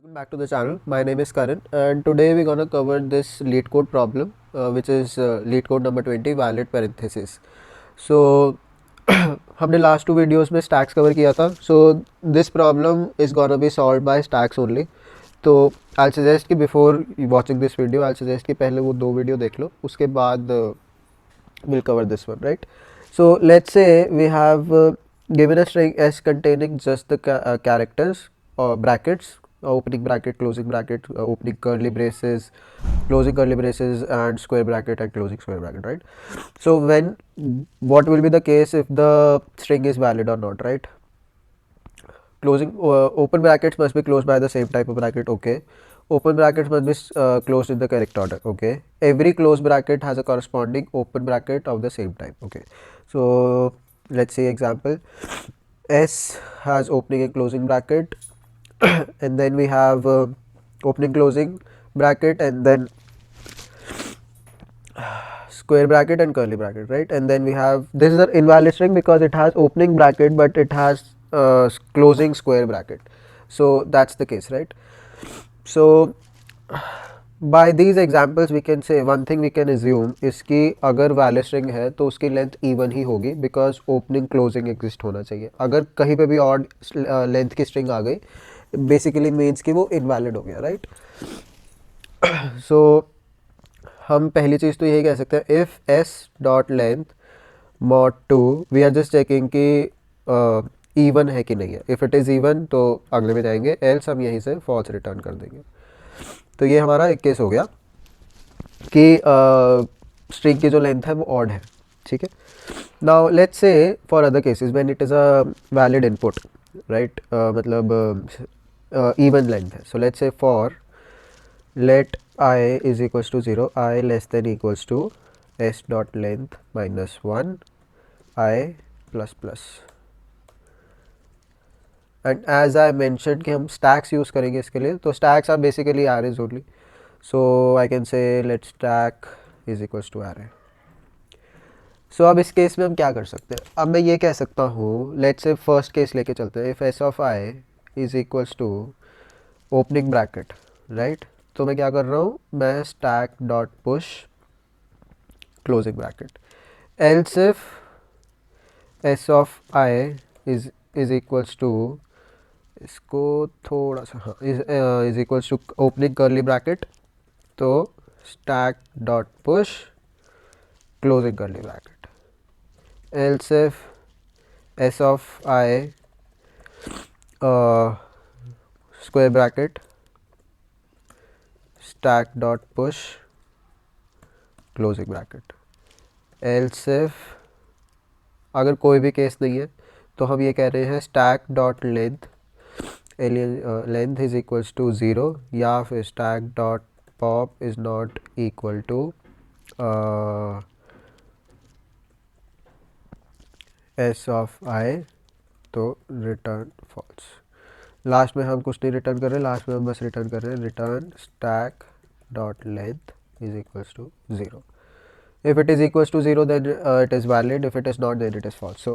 Welcome back to the channel. My name is Karan, and today we're gonna cover this lead code problem, which is lead code number 20, valid parenthesis. So हमने last two videos में stacks cover किया था. So this problem is gonna be solved by stacks only. तो I'll suggest कि before watching this video, I'll suggest कि पहले वो दो video देख लो, उसके बाद we'll cover this one, right? So let's say we have given a string s containing just the characters or brackets, opening bracket, closing bracket, opening curly braces, closing curly braces, and square bracket and closing square bracket, right? So when what will be the case if the string is valid or not, right? Closing open brackets must be closed by the same type of bracket, okay. Open brackets must be closed in the correct order, okay. Every closed bracket has a corresponding open bracket of the same type, okay. So let's see example. S has opening and closing bracket and then we have opening closing bracket and then square bracket and curly bracket, right? And then we have, this is an invalid string because it has opening bracket but it has closing square bracket, so that's the case, right? So by these examples we can say one thing, we can assume इसकी अगर valid string है तो उसकी length even ही होगी because opening closing exist होना चाहिए. अगर कहीं पे भी odd length की string आ गई basically means कि वो invalid हो गया, right? So हम पहली चीज़ तो यही कह सकते हैं, if s dot length mod 2 we are just checking कि even है कि नहीं है. if it is even तो अगले में जाएंगे, else हम यहीं से false return कर देंगे. तो ये हमारा एक केस हो गया कि स्ट्रिंग की जो लेंथ है वो ऑड है, ठीक है. Now let's say for other cases when it is a valid input, right, मतलब इवन लेंथ है. So let's say for let i is equals to 0, i less than equals to s dot length minus 1 i plus plus. And as I mention कि हम stacks use करेंगे इसके लिए, तो stacks are basically arrays only. So I can say let stack is equals to array. सो अब इस case में हम क्या कर सकते हैं, अब मैं ये कह सकता हूँ, लेट्स से फर्स्ट केस लेके चलते हैं. If S of I is equals to opening bracket, right, तो मैं क्या कर रहा हूँ, मैं stack dot push closing bracket. Else if S of I is equals to, इसको थोड़ा सा, हाँ, is equals to opening curly bracket, तो stack dot push closing curly bracket. Else if S of I square bracket stack dot push closing bracket. Else if अगर कोई भी case नहीं है तो हम ये कह रहे हैं stack dot length length is equals to 0, या फिर stack dot pop is not equal to S of I, तो रिटर्न फॉल्स. लास्ट में हम कुछ नहीं रिटर्न कर रहे, लास्ट में हम बस रिटर्न कर रहे हैं return stack dot length is equals to 0. If it is equals to 0 then it is valid, if it is not then it is false. So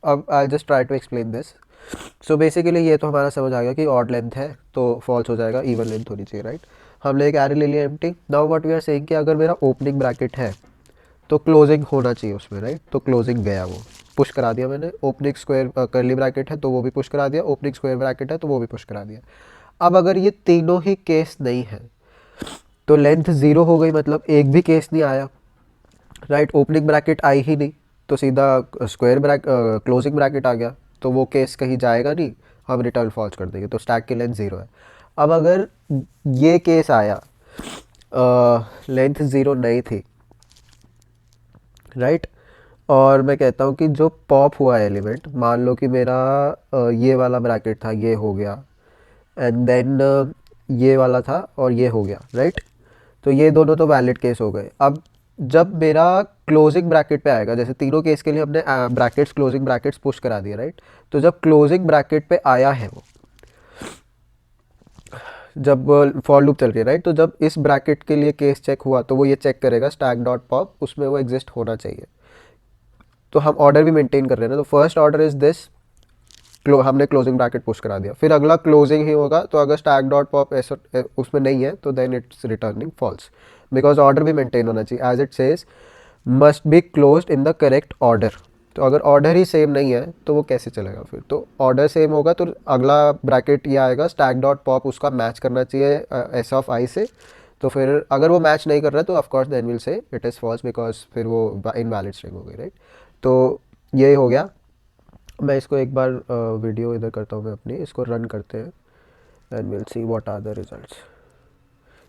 अब I'll just try to explain this. So basically ये तो हमारा समझ आ गया कि odd length है तो false हो जाएगा, even length होनी चाहिए, right. हमने एक array ले लिया empty. Now what we are saying कि अगर मेरा opening bracket है तो closing होना चाहिए उसमें, right. तो closing गया, वो push करा दिया मैंने. opening square curly bracket है तो वो भी push करा दिया, opening square bracket है तो वो भी push करा दिया. अब अगर ये तीनों ही केस नहीं है तो लेंथ 0 हो गई, मतलब एक भी केस नहीं आया, राइट. ओपनिंग ब्रैकेट आई ही नहीं तो सीधा स्क्वायर क्लोजिंग ब्रैकेट आ गया, तो वो केस कहीं जाएगा नहीं, हम रिटर्न फॉल्स कर देंगे, तो स्टैक की लेंथ 0 है. अब अगर ये केस आया लेंथ 0 नहीं थी, राइट, और मैं कहता हूँ कि जो पॉप हुआ एलिमेंट, मान लो कि मेरा ये वाला ब्रैकेट था, ये हो गया, एंड देन ये वाला था और ये हो गया, राइट. तो ये दोनों तो वैलिड केस हो गए. अब जब मेरा क्लोजिंग ब्रैकेट पे आएगा, जैसे तीनों केस के लिए हमने ब्रैकेट्स क्लोजिंग ब्रैकेट्स पुश करा दिया, राइट. तो जब क्लोजिंग ब्रैकेट पे आया है वो, जब फॉर लूप चल रही है, राइट, तो जब इस ब्रैकेट के लिए केस चेक हुआ तो वो ये चेक करेगा स्टैक डॉट पॉप, उसमें वो एग्जिस्ट होना चाहिए. तो हम ऑर्डर भी मेंटेन कर रहे हैं ना, तो फर्स्ट ऑर्डर इज दिस हमने क्लोजिंग ब्रैकेट पुश करा दिया, फिर अगला क्लोजिंग ही होगा, तो अगर स्टैक डॉट पॉप ऐसा उसमें नहीं है तो then it's returning false, because order भी मेंटेन होना चाहिए, as it says must be closed in the correct order. तो अगर ऑर्डर ही सेम नहीं है तो वो कैसे चलेगा फिर, तो ऑर्डर सेम होगा तो अगला ब्रैकेट ये आएगा स्टैक डॉट पॉप, उसका मैच करना चाहिए एस ऑफ आई से। तो फिर अगर वो मैच नहीं कर रहा है तो of course then will say it is false, because फिर वो इनवैलिड स्ट्रिंग हो गई, राइट। तो ये हो गया। मैं इसको एक बार वीडियो इधर करता हूँ, मैं अपनी इसको रन करते हैं and will see what are the results.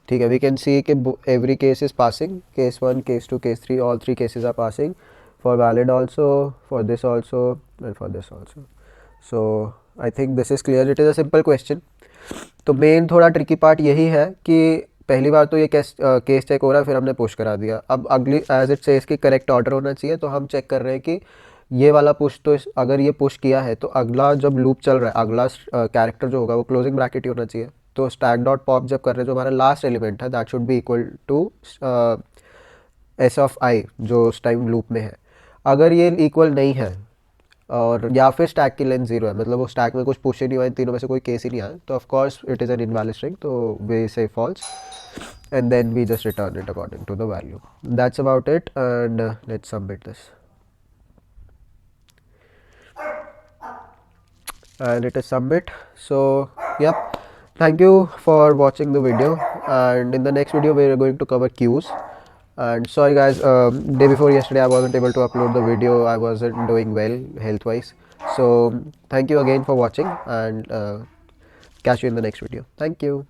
ठीक है, वी कैन सी कि every case is passing, case 1, case 2, case 3, all 3 cases are passing, for valid also, for this also and for this also. So I think this is clear, it is a simple question. तो main थोड़ा tricky part यही है कि पहली बार तो ये case check हो रहा है, फिर हमने पुश करा दिया, अब अगली एज इट से इसकी करेक्ट ऑर्डर होना चाहिए, तो हम चेक कर रहे हैं कि ये वाला पुश, तो अगर ये पुश किया है तो अगला जब लूप चल रहा है अगला कैरेक्टर जो होगा वो क्लोजिंग ब्रैकेट ही होना चाहिए। तो स्टैक डॉट पॉप जब कर रहे हैं, जो हमारा लास्ट एलिमेंट है that should be equal to S of I जो उस टाइम लूप में है। अगर ये इक्वल नहीं है और या फिर स्टैक की लेंथ 0 है, मतलब वो स्टैक में कुछ पुश ही नहीं हुआ, इन तीनों में से कोई केस ही नहीं आया, तो of course it is an invalid string, तो वी से false and then we just return it according to the value. That's about it, and let's submit this, and it is submit. So yep, thank you for watching the video, and in the next video we are going to cover queues. And sorry guys, day before yesterday I wasn't able to upload the video, I wasn't doing well health wise, so thank you again for watching, and catch you in the next video. Thank you.